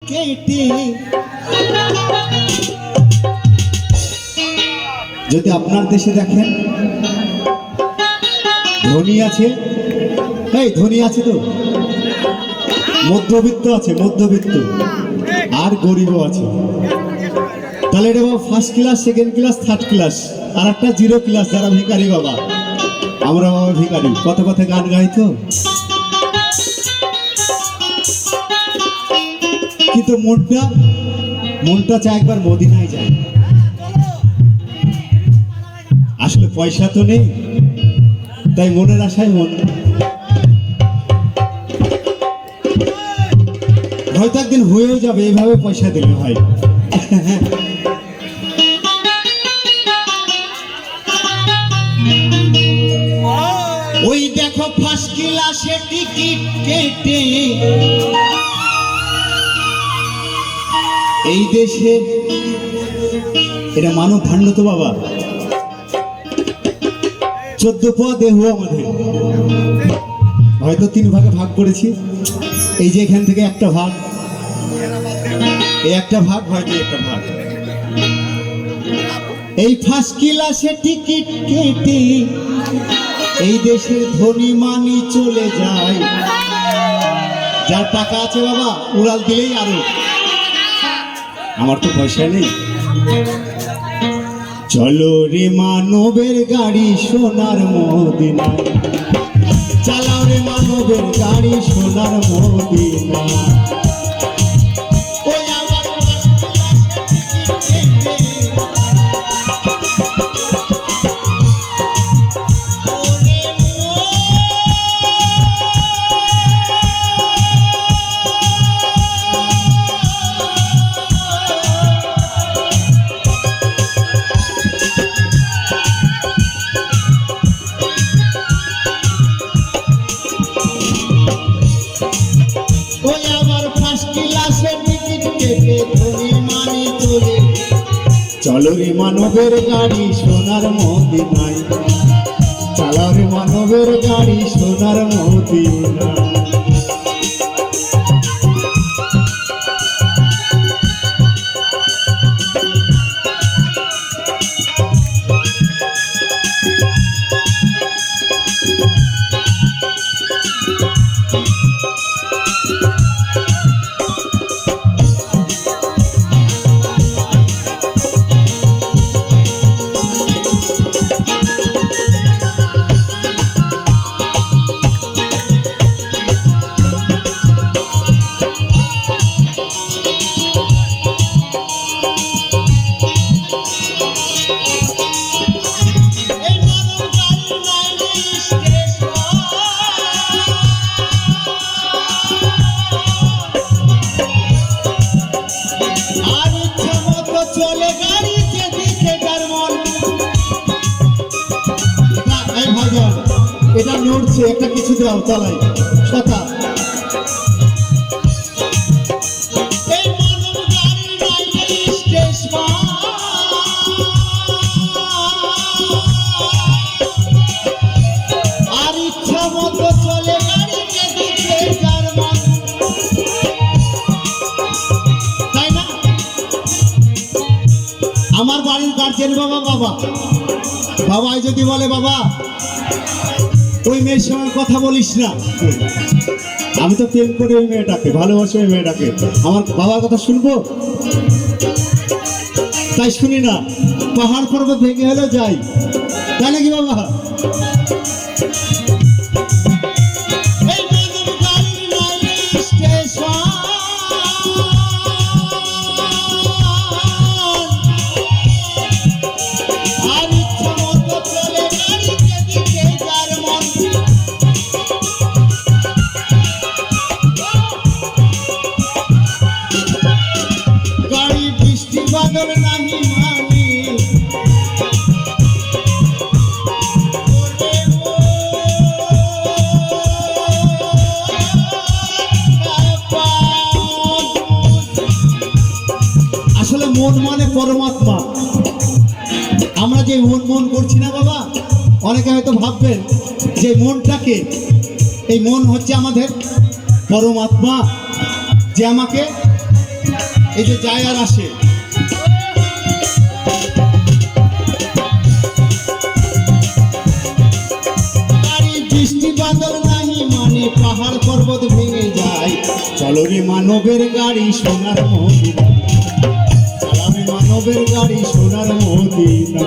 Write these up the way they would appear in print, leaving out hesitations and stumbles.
কেটে যদি আপনার দেশে দেখেন ধনী আছে, এই ধনী আছে তো, মধ্যবিত্ত আছে, মধ্যবিত্ত আর গরিবও আছে। তাহলে এটা বাবা first class, second class, third class, আর একটা জিরো ক্লাস, যারা ভিখারি বাবা। আমরা বাবা ভিখারি, কত কথা গান গাই তো, কিন্তু মনটা চায় একবার মদিনায় যায়। আসলে পয়সা তো নেই, তাই মনের আশায় মন, হয়তো একদিন হয়েও যাবে, এইভাবে পয়সা দিলে হয়। ওই দেখো ফার্স্ট ক্লাসে টিকিট কেটে এই দেশে, এটা মানব ভাণ্ড তো বাবা, 14 পোয়া দেহ আমাদের, হয়তো 3 ভাগে ভাগ করেছি। এই যে এখান থেকে একটা ভাগ, এই একটা ভাগ, হয়তো একটা ভাগ। এই ফার্স্ট ক্লাসে টিকিট কেটে এই দেশের ধনী মানি চলে যায়। যার টাকা আছে বাবা উড়াল দিলেই আরো, আমার তো পয়সা নেই। চলো রে মানবের গাড়ি সোনার মদিনায়, চালাও রে মানবের গাড়ি সোনার মদিনায়। চলো রে মানবের গাড়ি সোনার মদিনায়, চালাও রে মানবের গাড়ি সোনার মদিনায়। এটা নড়ছে, একটা কিছু দাও চালাই কথা। আর ইচ্ছা মতো চলে গাড়ি, তাই না? আমার বাড়ির গার্জেন বাবা, বাবাই যদি বলে বাবা ওই মেয়ের সঙ্গে কথা বলিস না, আমি তো প্রেম করি ওই মেয়েটাকে, ভালোবাসি ওই মেয়েটাকে, আমার বাবার কথা শুনবো? তাই শুনি না, পাহাড় পর্বত ভেঙে হলেও যাই, তাই নাকি বাবা? মন মানে পরমাত্মা। আমরা যে মন করছি না বাবা, অনেকে হয়তো ভাববেন যে মনটাকে, এই মন হচ্ছে আমাদের পরমাত্মা, যে আমাকে এই যে যায় আর আসে, বৃষ্টি বাদল নাহি মানে পাহাড় পর্বত ভেঙে যায়। চলো রে মানবের গাড়ি সোনার মদিনা, চালাবে মানবের গাড়ি সোনার মদিনা।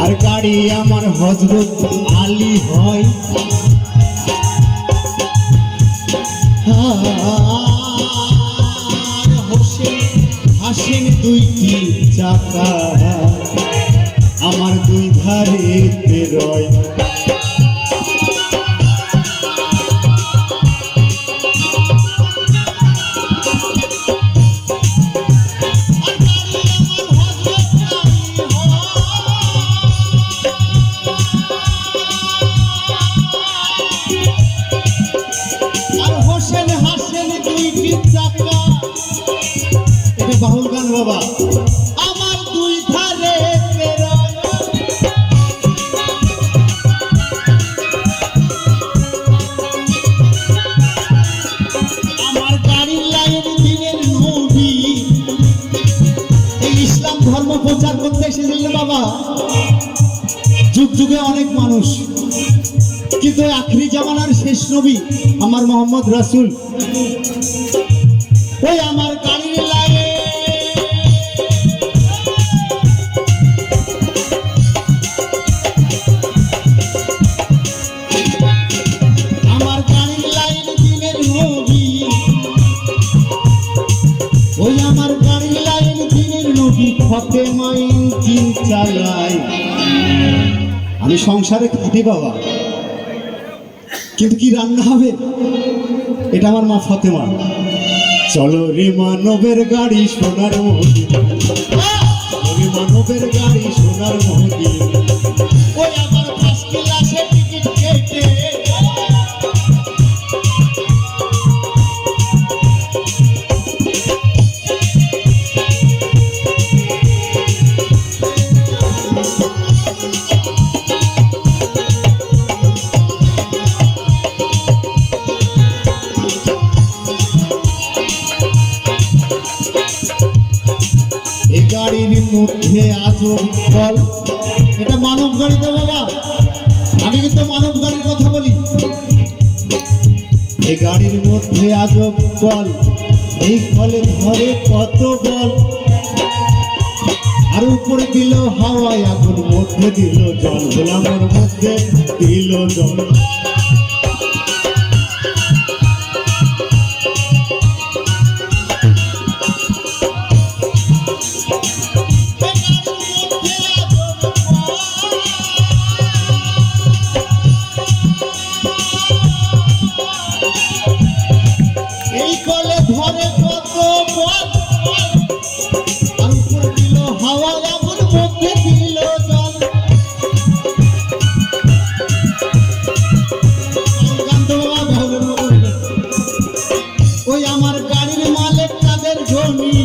আর গাড়ি আমার হযরত আলী হয়, হোসেন হাসেন দুইটি চাকা আমার দুই ধারে রয়। এটা বাহুল গান বাবা, আমার দুই ধারে আমার গাড়ির লাইন দিনের নবী। এই ইসলাম ধর্ম প্রচার করতে এসেছিলেন বাবা। যুগ যুগে অনেক মানুষ, কিন্তু আখরি জামানার শেষ নবী আমার মোহাম্মদ রাসূল ওই আমার গাড়ির লাইনে আমার গাড়ির লাইন দিনের নবী, ওই আমার গাড়ির লাইন দিনের নবী ফাতেমা ইঞ্জিন চালায়। আমি সংসারে খাটি বাবা, কিন্তু কি রান্না হবে এটা আমার মা ফাতেমা। চলো রে মানবের গাড়ি সোনার মদিনা, চলো রে মানবের গাড়ি সোনার মদিনা। ওই আমার ফার্স্ট ক্লাসে টিকিট কেটে গাড়ির মধ্যে আজব বল, এটা মানব গাড়ি তো বাবা, আমি কিন্তু মানব গাড়ির কথা বলি। এই গাড়ির মধ্যে আজব বল, এই ফলে ধরে কত বল, আর উপরে দিল হাওয়ায় আগুন, মধ্যে দিল জল, গোলামের মধ্যে দিল জল। এই কলে ধরে কত বল, আর উপরে দিল হাওয়া আগুন, মধ্যে দিল জল। ওই আমার গাড়ির মালিক তাদের জমি,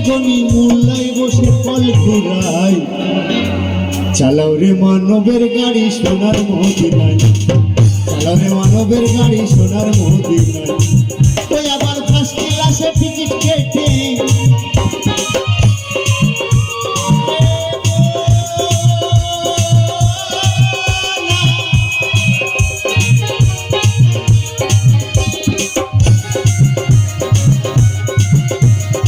জমি মোল্লায় বসে ফল ঘুরাই। চালাও রে মানবের গাড়ি সোনার মদিনায়, চালাও রে মানবের গাড়ি সোনার মদিনায়। ওই আবার ফার্স্ট ক্লাসে টিকিট কেটে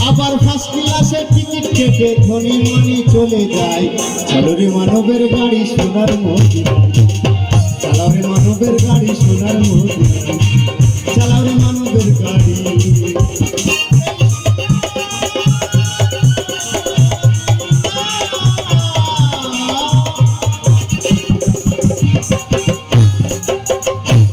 আবার ফার্স্ট ক্লাসে টিকিট কেটে ধনী মানি চলে যায়। চলো রে মানবের গাড়ি সোনার মদিনায়, চালাও রে মানবের গাড়ি সোনার মদিনায়।